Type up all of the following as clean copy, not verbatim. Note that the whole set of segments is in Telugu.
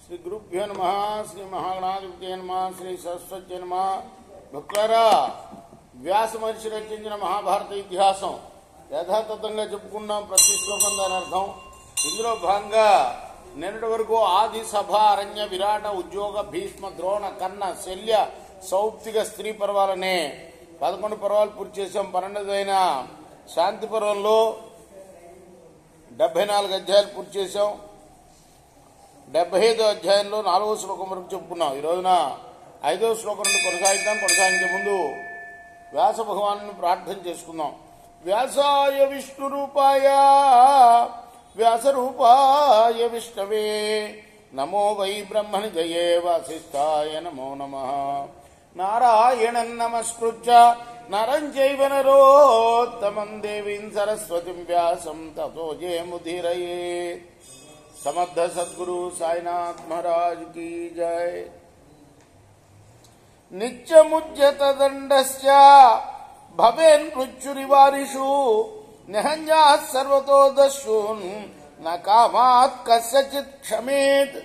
శ్రీ గురుభ్యో నమః. శ్రీ మహాగణాధిపతయ నమః. శ్రీ సరస్వతి నమః. భక్తులారా, వ్యాస మహర్షి రచించిన మహాభారత ఇతిహాసం యథాతథంగా చెప్పుకున్నాం. ప్రతి శ్లోకం దాని అర్థం. ఇందులో భాగంగా నిన్నటి వరకు ఆది, సభ, అరణ్య, విరాట, ఉద్యోగ, భీష్మ, ద్రోణ, కర్ణ, శల్య, సౌప్తిక స్త్రీ పర్వాలనే 11 పర్వాలు పూర్తి చేసాం. 12వ శాంతి పర్వంలో 74 అధ్యాయాలు పూర్తి చేసాం. 75వ అధ్యాయంలో 4వ శ్లోకం వరకు చెప్పుకున్నాం. ఈ రోజున 5వ శ్లోకం నుండి కొనసాగిద్దాం. కొనసాగించే ముందు వ్యాస భగవాను ప్రార్థన చేసుకుందాం. వ్యాసాయ విష్ణు రూపాయ వ్యాసరూపాయ విష్ణవే నమో వై బ్రహ్మణి జయే వాసిష్ఠాయ నమో నమః. నారాయణం నమస్కృత్య నరం చైవ నరోత్తమం దేవీం సరస్వతిం వ్యాసం తతో జయముదీరయే. సమర్థ సద్గురు సాయినాథ్ మహారాజ్ की जय. నిత్యముజ్యత దండస్య భవేన్ మృత్యురివారిషు నిహన్యా సర్వతో దస్యూన్ న కామాత్ కస్యచిత్ క్షమేత్.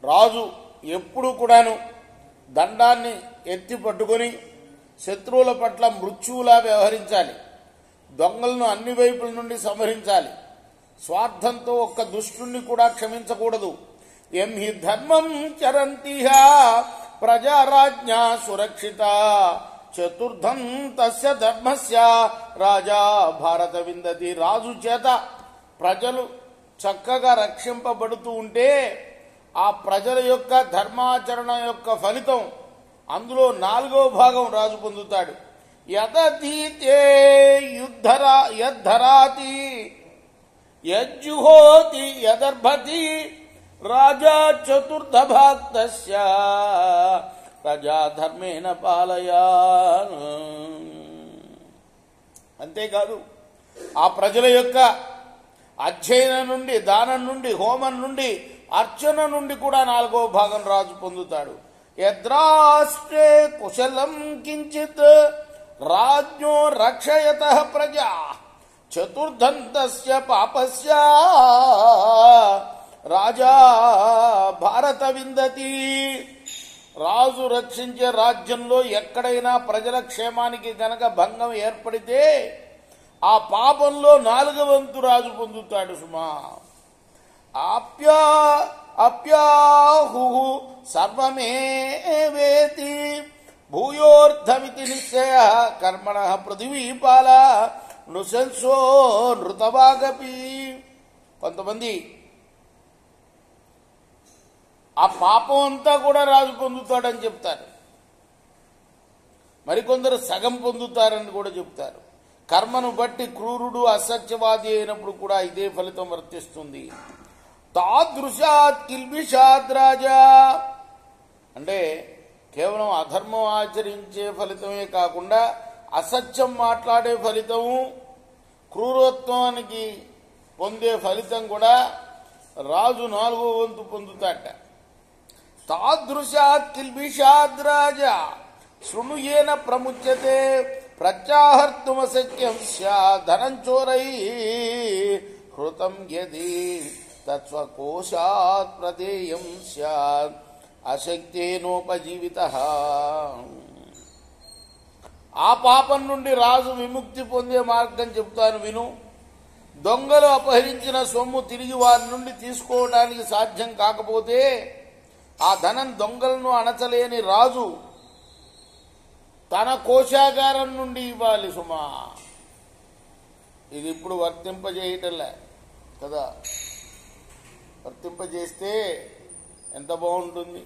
రాజు ఎప్పుడు కూడాను దండాన్ని ఎత్తి పట్టుకుని శత్రువుల పట్ల మృత్యువులా వ్యవహరించాలి. దొంగలను అన్ని వైపుల నుండి సంహరించాలి. స్వార్థంతో ఒక్క దుష్టుణ్ణి కూడా క్షమించకూడదు. ఎం హి ధర్మం చరంతిహ ప్రజారాజ్ఞా సురక్షిత చతుర్థం తస్య ధర్మస్య రాజా భారత విందతి. రాజు చేత ప్రజలు చక్కగా రక్షింపబడుతూ ఉంటే ఆ ప్రజల యొక్క ధర్మాచరణ యొక్క ఫలితం అందులో 4వ భాగం రాజు పొందుతాడు. యదధీతే యద్ధరాతి యజ్జుహోతి యదర్భతి రాజా చతుర్థ భాక్తస్య ప్రజాధర్మేణ పాలయా. అంతేకాదు ఆ ప్రజల యొక్క అధ్యయనం నుండి, దానం నుండి, హోమం నుండి, అర్చన నుండి కూడా 4వ భాగం రాజు పొందుతాడు. యద్రాష్ట్రే కుశలం కించిత్ రాజ్ఞో రక్షయతః ప్రజా చతుర్థం తస్య పాపస్య రాజా భారత విందతి. రాజు రక్షించే రాజ్యంలో ఎక్కడైనా ప్రజల క్షేమానికి గనక భంగం ఏర్పడితే ఆ పాపంలో 4వ వంతు రాజు పొందుతాడు. సుమా అప్యాహు సర్వమేవేతి భూయోర్ధమితి నిశ్చయ కర్మణ పృథివీపాల నృశంసో నృతవాగపి. కొంతమంది ఆ పాపం అంతా కూడా రాజు పొందుతాడని చెప్తారు. మరికొందరు సగం పొందుతారని కూడా చెప్తారు. కర్మను బట్టి క్రూరుడు, అసత్యవాది అయినప్పుడు కూడా ఇదే ఫలితం వర్తిస్తుంది. తాదృశాత్ కిల్బిషాద్ రాజా అంటే కేవలం అధర్మం ఆచరించే ఫలితమే కాకుండా అసత్యం మాట్లాడే ఫలితము, క్రూరత్వానికి పొందే ఫలితం కూడా రాజు 4వ వంతు పొందుతాట. తాదృశాత్ కిల్బిషాద్ రాజా శృణుయేన ప్రముచ్యతే ప్రత్యాహర్తుమశక్యం స్యాద్ ధనంచోరై హృతం యది తత్స్వకోశాత్ ప్రదేయం స్యాద్ అశక్తేనోపజీవితః. ఆ పాపం నుండి రాజు విముక్తి పొందే మార్గం చెప్తాను విను. దొంగలు అపహరించిన సొమ్ము తిరిగి వారి నుండి తీసుకోవడానికి సాధ్యం కాకపోతే ఆ ధనం దొంగలను అణచలేని రాజు తన కోశాగారం నుండి ఇవ్వాలి. సుమా ఇది ఇప్పుడు వర్తింపజేయటంలే కదా. వర్తింపజేస్తే ఎంత బాగుంటుంది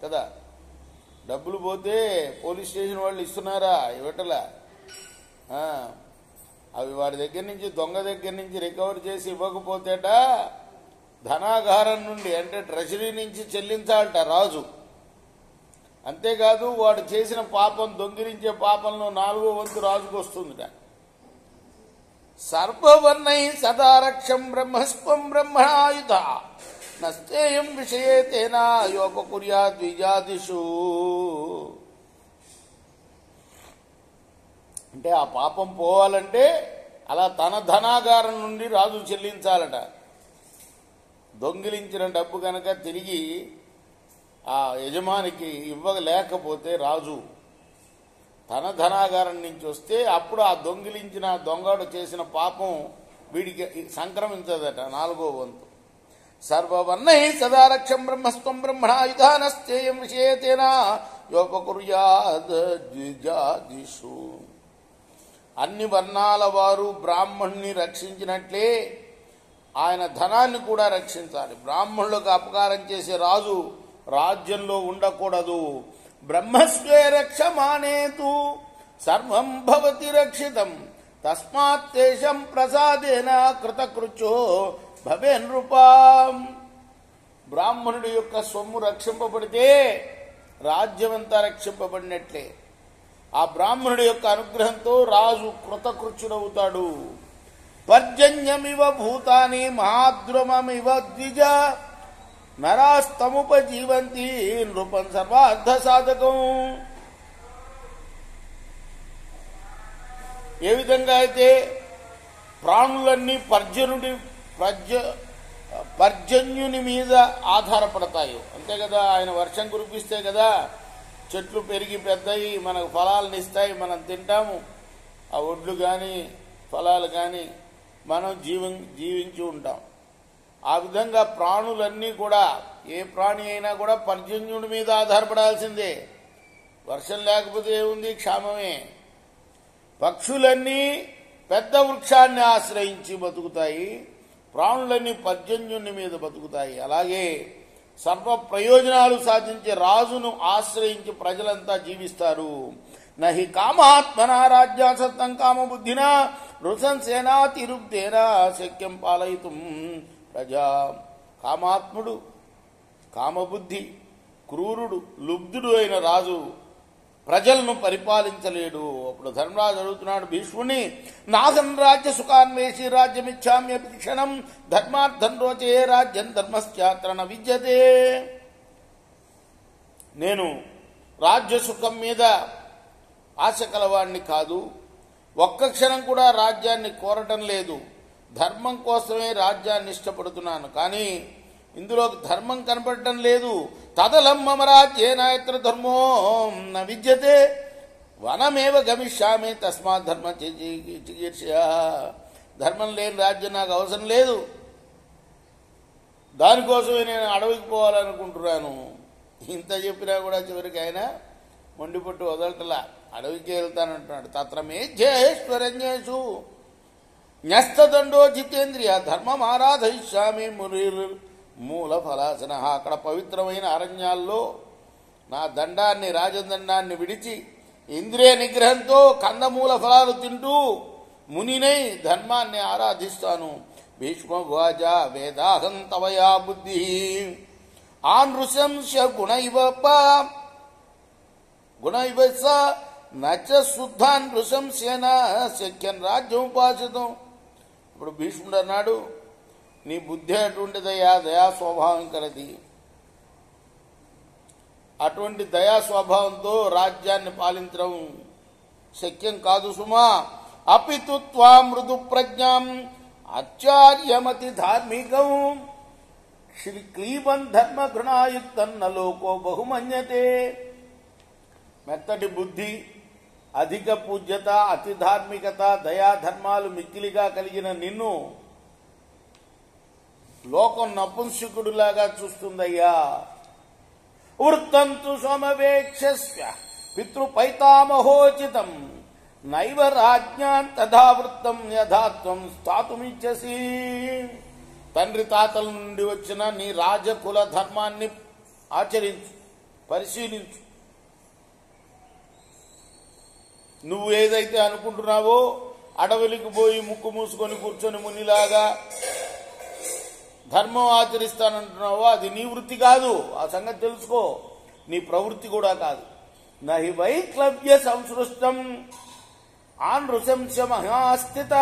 కదా. డబ్బులు పోతే పోలీస్ స్టేషన్ వాళ్ళు ఇస్తున్నారా? ఇవ్వటలా. అవి వారి దగ్గర నుంచి, దొంగ దగ్గర నుంచి రికవర్ చేసి ఇవ్వకపోతేట ధనాగారం నుండి అంటే ట్రెజరీ నుంచి చెల్లించాలట రాజు. అంతేకాదు వాడు చేసిన పాపం, దొంగిలించే పాపంలో 4వ వంతు రాజుకు వస్తుందిట. సర్వవర్ణై సదారక్షం బ్రహ్మస్వం బ్రహ్మణాయుధ నస్తేయం విషయే తేనా యోపకుర్యా ద్విజాదిషు. అంటే ఆ పాపం పోవాలంటే అలా తన ధనాగారం నుండి రాజు చెల్లించాలట. దొంగిలించిన డబ్బు కనుక తిరిగి ఆ యజమానికి ఇవ్వలేకపోతే రాజు తన ధనాగారం నుంచి వస్తే అప్పుడు ఆ దొంగిలించిన దొంగడు చేసిన పాపం వీడికి సంక్రమించదట 4వ వంతు. సర్వవర్ణై సదా రక్షం బ్రహ్మస్వం బ్రహ్మణాయుధానశ్చేయం విషయేతేనా యోపకుర్యాద్ ద్విజాదిషు. అన్ని వర్ణాల వారు బ్రాహ్మణుని రక్షించినట్లే ఆయన ధనాన్ని కూడా రక్షించాలి. బ్రాహ్మణులకు అపకారం చేసే రాజు రాజ్యంలో ఉండకూడదు. బ్రహ్మస్వే రక్షమానేతు సర్వం భవతి రక్షితం తస్మాత్ తేషం ప్రసాదేన కృతకృత్యో భవే నృపా. బ్రాహ్మణుడి యొక్క సొమ్ము రక్షింపబడితే రాజ్యమంతా రక్షింపబడినట్లే. ఆ బ్రాహ్మణుడి యొక్క అనుగ్రహంతో రాజు కృతకృత్యుడవుతాడు. పర్జన్యమివ భూతాని మహాద్రుమమివ ద్విజ నరాస్తముపజీవంతి నృపం సర్వార్థ సాధకం. ఏ విధంగా అయితే ప్రాణులన్నీ పర్జన్యుని మీద ఆధారపడతాయి, అంతే కదా. ఆయన వర్షం కురిపిస్తే కదా చెట్లు పెరిగి పెద్దయి మనకు ఫలాలను ఇస్తాయి, మనం తింటాము. ఆ ఒడ్లు కానీ ఫలాలు కానీ మనం జీవించి ఉంటాం. ఆ విధంగా ప్రాణులన్నీ కూడా ఏ ప్రాణి అయినా కూడా పర్జన్యుడి మీద ఆధారపడాల్సిందే. వర్షం లేకపోతే ఏముంది, క్షామమే. పక్షులన్నీ పెద్ద వృక్షాన్ని ఆశ్రయించి బతుకుతాయి, ప్రాణులన్నీ పర్జన్యుని మీద బతుకుతాయి. అలాగే సర్వ ప్రయోజనాలు సాధించే రాజును ఆశ్రయించి ప్రజలంతా జీవిస్తారు. నహి కామాత్మనా రాజ్యాసక్తం కామబుద్ధినా నృశంసేనా తిరుగ్ధేనా శక్యం పాలయితుం ప్రజా. కామాత్ముడు, కామబుద్ధి, క్రూరుడు, లుబ్ధుడు అయిన రాజు ప్రజలను పరిపాలించలేడు. అప్పుడు ధర్మరాజు అడుగుతున్నాడు భీష్ముని, నాగం రాజ్య సుఖాన్వేషి రాజ్యమిచ్చామ్యపి క్షణం ధర్మార్థం రోచే రాజ్యం ధర్మశ్చాత్ర న విద్యతే. నేను రాజ్య సుఖం మీద ఆశ కలవాణ్ణి కాదు, ఒక్క క్షణం కూడా రాజ్యాన్ని కోరటం లేదు. ధర్మం కోసమే రాజ్యాన్ని ఇష్టపడుతున్నాను, కానీ ఇందులో ధర్మం కనపడటం లేదు. తదలం మమ రాజ్యేన యత్ర ధర్మో న విద్యతే వనమేవ గమిష్యామి తస్మాత్ ధర్మ చికీర్షయ. ధర్మం లేని రాజ్యం నాకు అవసరం లేదు, దానికోసమే నేను అడవికి పోవాలనుకుంటున్నాను. ఇంత చెప్పినా కూడా చివరికి ఆయన మొండిపట్టు వదలటలా, అడవికి వెళ్తానంటున్నాడు. తత్ర మేధ్యేశ్వరణ్యేషు న్యస్తదండో జితేంద్రియ ధర్మం ఆరాధయిష్యామి మునిర్ మూల ఫలాసన. అక్కడ పవిత్రమైన అరణ్యాల్లో నా దండాన్ని, రాజదండాన్ని విడిచి ఇంద్రియ నిగ్రహంతో కందమూల ఫలాలు తింటూ మునినై ధర్మాన్ని ఆరాధిస్తాను. భీష్మవాచ వేదాహం తవయా బుద్ధి ఆనృశంస గుణైవ స నచ శుద్ధాన్ నృశంసేన శక్యం రాజ్యం ఉపాసితం. ఇప్పుడు భీష్ముడు అన్నాడు, నీ బుద్ధి అటువంటిదయా, దయా స్వభావం కలది. అటువంటి దయా స్వభావంతో రాజ్యాన్ని పాలించడం శక్యం కాదు సుమా. అపితు త్వా మృదు ప్రజ్ఞాం ఆచార్యమతి ధార్మికం శ్రీక్లీబన్ ధర్మ గృణాయుక్తన్న లోకో బహుమన్యతే. మెత్తటి బుద్ధి, అధిక పూజ్యత, అతి ధార్మికత, దయాధర్మాలు మిక్కిలిగా కలిగిన నిన్ను లోకం నపుంసకుడులాగా చూస్తుందయ్యా. వృత్తంతు సోమవేక్షస్య పితృపైతామహోచితం నైవ రాజ్ఞాన్ తథా వృత్తం యథాత్వం స్థాతుమిచ్చసి. తండ్రి తాతల నుండి వచ్చిన నీ రాజకుల ధర్మాన్ని ఆచరించు, పరిశీలించు. నువ్వు ఏదైతే అనుకుంటున్నావో, అడవులకు పోయి ముక్కు మూసుకొని కూర్చొని మునిలాగా ధర్మం ఆచరిస్తానంటున్నావో అది నీ వృత్తి కాదు. ఆ సంగతి తెలుసుకో. నీ ప్రవృత్తి కూడా కాదు. నహి వైక్లవ్య సంసృష్టం ఆనృశంస మహాస్థిత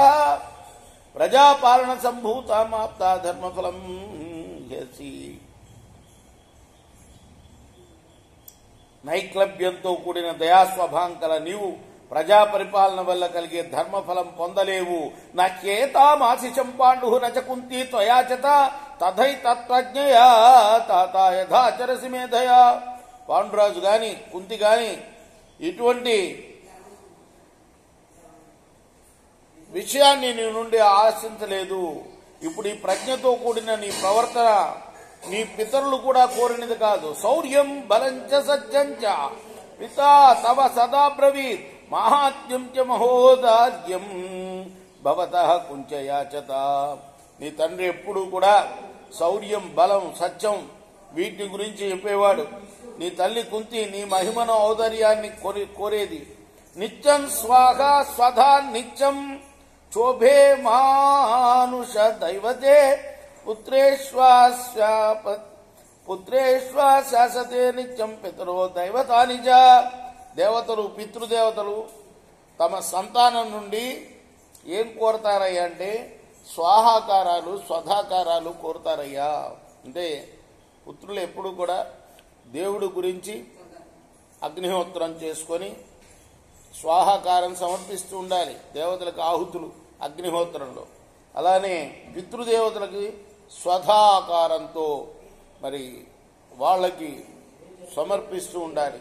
ప్రజాపాలన సంభూతమాప్త ధర్మఫలం యసి. నైక్లభ్యంతో కూడిన దయాస్వభావం కల నీవు ప్రజా పరిపాలన వల్ల కలిగే ధర్మఫలం పొందలేవు. నచేతామాశిషం పాండు నచ కుంతి త్వయాచత తథై తత్వజ్ఞయా తాత యథాచరసి మేధయా. పాండురాజు గాని కుంతి గాని ఇటువంటి విషయాన్ని నీ నుండి ఆశించలేదు. ఇప్పుడు ఈ ప్రజ్ఞతో కూడిన నీ ప్రవర్తన నీ పితరులు కూడా కోరినది కాదు. శౌర్యం బలంచ సత్యంచ పితా తవ సదా బ్రవీత్ మహాత్మ్యం చ మహోదార్యం భవతః కుంచయాచత. నీ తండ్రి ఎప్పుడు కూడా శౌర్యం బలం సత్యం వీటి గురించి చెప్పేవాడు. నీ తల్లి కుంతి నీ మహిమను ఔదార్యాన్ని కోరేది. నిత్యం స్వాహ స్వధా నిత్యం శోభే మానుష దైవతే పుత్రేశ్వాసతే నిత్యం పితరో దైవతాని చ. దేవతలు పితృదేవతలు తమ సంతానం నుండి ఏం కోరతారయ్యా అంటే స్వాహాకారాలు స్వధాకారాలు కోరతారయ్యా. అంటే పుత్రులు ఎప్పుడు కూడా దేవుడి గురించి అగ్నిహోత్రం చేసుకొని స్వాహాకారం సమర్పిస్తూ ఉండాలి. దేవతలకు ఆహుతులు అగ్నిహోత్రంలో, అలానే పితృదేవతలకి స్వధాకారంతో మరి వాళ్ళకి సమర్పిస్తూ ఉండాలి.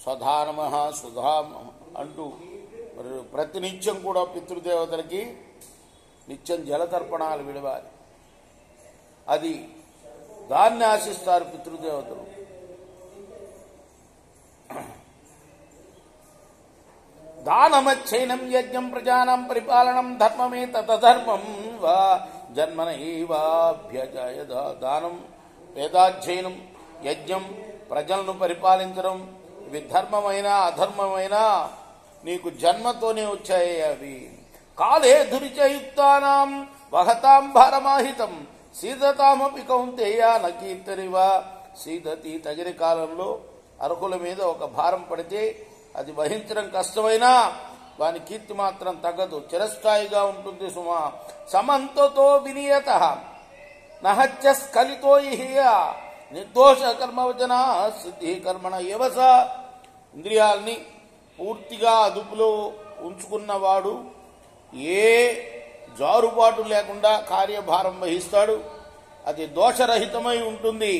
స్వధానమ సుధామ అంటూ మరి ప్రతినిత్యం కూడా పితృదేవతలకి నిత్యం జలతర్పణాలు విడవాలి. అది దాన్ని ఆశిస్తారు పితృదేవతలు. దానమచ్చైనం యజ్ఞం ప్రజానం పరిపాలనం ధర్మమే తదధర్మం వా జన్మనైవాభ్యజాయ. దానం వేదాధ్యయనం యజ్ఞం ప్రజలను పరిపాలించడం ఇవి ధర్మమైన అధర్మమైన నీకు జన్మతోనే వచ్చాయి. అవి కాలే దురిచయుక్తానాం వహతాం భారమాహితం సీదతామపి కౌంతేయ నకీర్తనివా. సీదతి తగిన కాలంలో అర్హుల మీద ఒక భారం పడితే అది వహించడం కష్టమైనా వాని కీర్తి మాత్రం తగ్గదు, చిరస్థాయిగా ఉంటుంది సుమా. సమంతతో వినియత నహత్య స్ఖలితో ఇహియ నిర్దోష కర్మవచన సిద్ధి కర్మణ ఏవస. ఇంద్రియాల్ని పూర్తిగా అదుపులో ఉంచుకున్నవాడు ఏ జారుబాటు లేకుండా కార్యభారం వహిస్తాడు. అది దోషరహితమై ఉంటుంది.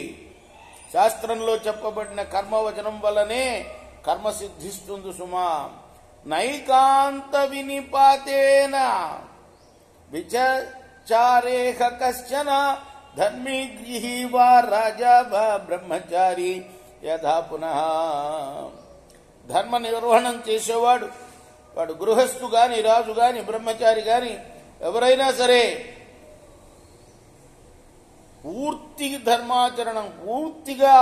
శాస్త్రంలో చెప్పబడిన కర్మవచనం వల్లనే కర్మ సిద్ధిస్తుంది సుమా. నైకాంత వినిపాతేన విచారేహ కశ్చన ధర్మీ గృహీ వా రాజా వా బ్రహ్మచారి యథా పునః. ధర్మ నిర్వహణం చేసేవాడు వాడు గృహస్థు గాని రాజు గాని బ్రహ్మచారి గాని ఎవరైనా సరే పూర్తి ధర్మాచరణం పూర్తిగా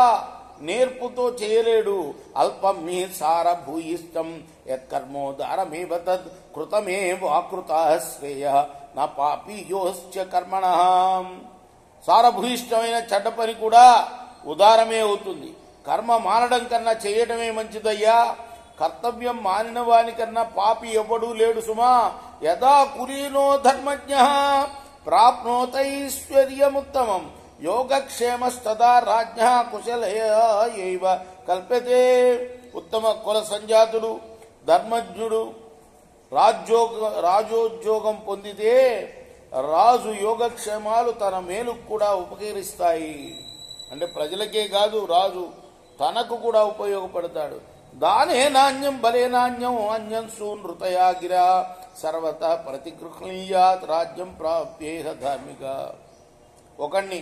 నేర్పుతో చేయలేడు. అల్పం మీ సార భూయిష్టం యత్కర్మోదారమేవ తద్ కృతమే వాకృత శ్రేయ నా పాపీయోశ్చ కర్మణ. సారభూయిష్టమైన చెడ్డ పని కూడా ఉదారమే అవుతుంది. కర్మ మానడం కన్నా చేయడమే మంచిదయ్యా. కర్తవ్యం మానిన వానికన్నా పాపి ఎవ్వడూ లేడు సుమా. యదా కులీనో ధర్మజ్ఞ ప్రాప్నోతైశ్వర్యముత్తమం యోగక్షేమస్తదా రాజ్ఞ కుశలయైవ కల్ప్యతే. ఉత్తమ కుల సంజాతుడు ధర్మజ్ఞుడు రాజోద్యోగం పొందితే రాజు యోగక్షేమాలు తన మేలుకు కూడా ఉపకరిస్తాయి. అంటే ప్రజలకే కాదు రాజు తనకు కూడా ఉపయోగపడతాడు. దానే నాణ్యం బలే నాణ్యం అన్యం సూనృతయా గిరా సర్వత ప్రతిగృహ్ణీయాత్ రాజ్యం ప్రాప్యేహ ధార్మిక. ఒకణ్ణి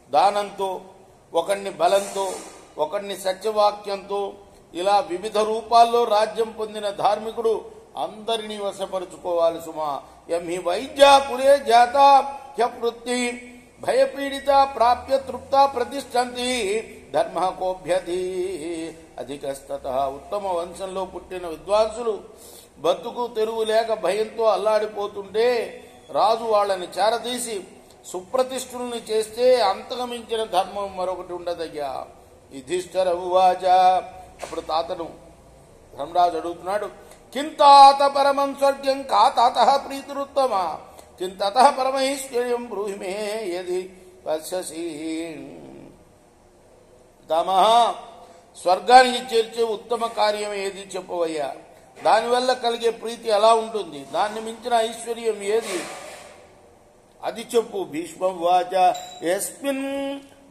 దానంతో, ఒకణ్ణి బలంతో, ఒకణ్ణి సత్యవాక్యంతో ఇలా వివిధ రూపాల్లో రాజ్యం పొందిన ధార్మికుడు అందరినీ వశపరుచుకోవాలి సుమా. యమి వైద్య కులే జాత హ్యవృత్తి భయపీడిత ప్రాప్య తృప్త ప్రతిష్టంతి ధర్మ కోభ్యతి అధికస్తత. ఉత్తమ వంశంలో పుట్టిన విద్వాంసులు బతుకు తెరువు లేక భయంతో అల్లాడిపోతుంటే రాజు వాళ్ళని చేరదీసి సుప్రతిష్ఠుల్ని చేస్తే అంతగమించిన ధర్మం మరొకటి ఉండదయ్యా. యుధిష్ఠిర ఉవాచ. అప్పుడు తాతను ధర్మరాజు అడుగుతున్నాడు, కింతాత పరమం స్వర్గ్యం కా తాత ప్రీతిరుత్తమ కింతత పరమైశ్వర్యం బ్రూహిమే యది పశ్యసి. తమ స్వర్గానికి చేర్చే ఉత్తమ కార్యం ఏది చెప్పవయ్యా. దానివల్ల కలిగే ప్రీతి ఎలా ఉంటుంది, దాన్ని మించిన ఐశ్వర్యం ఏది అది చెప్పు. భీష్మవాచ యస్మిన్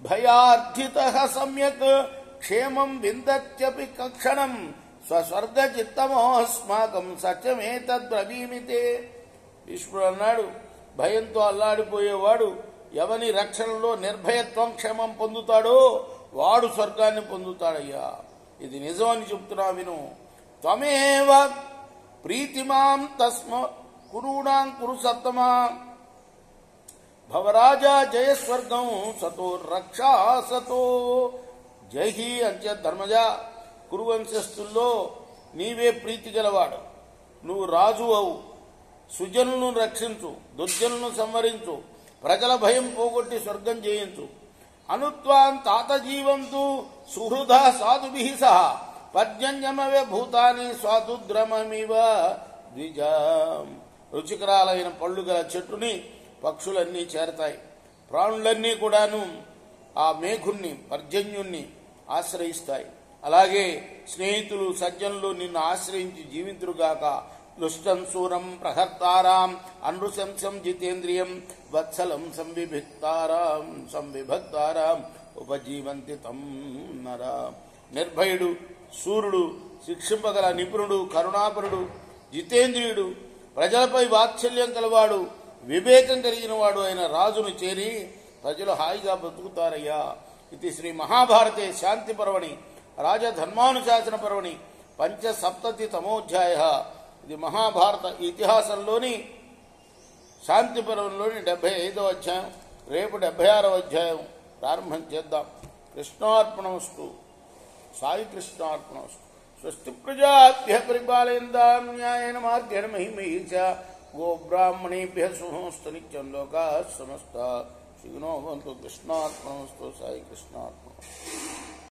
భయార్థితః సమ్యక్ క్షేమం విందత్యపి కక్షణం స్వస్వర్గచిత్తమోస్మాకం సత్యమేతద్బ్రవీమితే. భీష్ముడు అన్నాడు, భయంతో అల్లాడిపోయేవాడు ఎవని రక్షణలో నిర్భయత్వం క్షేమం పొందుతాడో వాడు స్వర్గాన్ని పొందుతాడయ్యా. ఇది నిజమని చెప్తున్నా విను. త్వమేవ ప్రీతిమాం తస్మ కురూణాం కురు సత్తమా భవరాజా జయస్వర్గం సతో రక్షా సతో. జైహి అంచే ధర్మజ, కురువంశస్థుల్లో నీవే ప్రీతి గలవాడు. నువ్వు రాజు అవు. సుజనులను రక్షించు, దుర్జనులను సంవరించు, ప్రజల భయం పోగొట్టి స్వర్గం చేయించు. అనుత్వాం తాత జీవంతు సుహృద సాధుభిః సహ పర్జన్యమవే భూతాని స్వాదుద్రమమివ ద్విజ. రుచికరాలైన పళ్ళు గల చెట్టుని పక్షులన్నీ చేరతాయి. ప్రాణులన్నీ కూడాను ఆ మేఘుణ్ణి పర్జన్యుణ్ణి ఆశ్రయిస్తాయి. అలాగే స్నేహితులు సజ్జనులు నిన్ను ఆశ్రయించి జీవింతురుగాక. దుష్టం శూరం ప్రహర్తారాం అనృశంసం జితేంద్రియం వత్సలం సంవిభక్తారాం ఉపజీవంతి తం నర. నిర్భయుడు, సూర్యుడు, శిక్షింపగల నిపుణుడు, కరుణాపరుడు, జితేంద్రియుడు, ప్రజలపై వాత్సల్యం కలవాడు, వివేకం కలిగిన వాడు అయిన రాజును చేరి ప్రజలు హాయిగా బతుకుతారయ్యా. ఇది శ్రీ మహాభారతే శాంతి పర్వణి రాజధర్మానుశాసన పర్వణి పంచసప్తతి తమోధ్యాయ. ఇది మహాభారత ఇతిహాసంలోని శాంతి పర్వంలోని 75వ అధ్యాయం. రేపు 76వ అధ్యాయం ప్రారంభం చేద్దాం. కృష్ణార్పణమస్తు. సాయి కృష్ణార్పణమస్తు. స్వస్తి ప్రజాభ్యః పరిపాలయంతాం న్యాయేన మార్గేణ మహిమహీష. గోబ్రాహ్మణేభ్యః శుభమస్తు. నిత్యం లోకాః సమస్తాః సుఖినో భవంతు. కృష్ణార్పణమస్తు. సాయి కృష్ణార్పణమస్తు.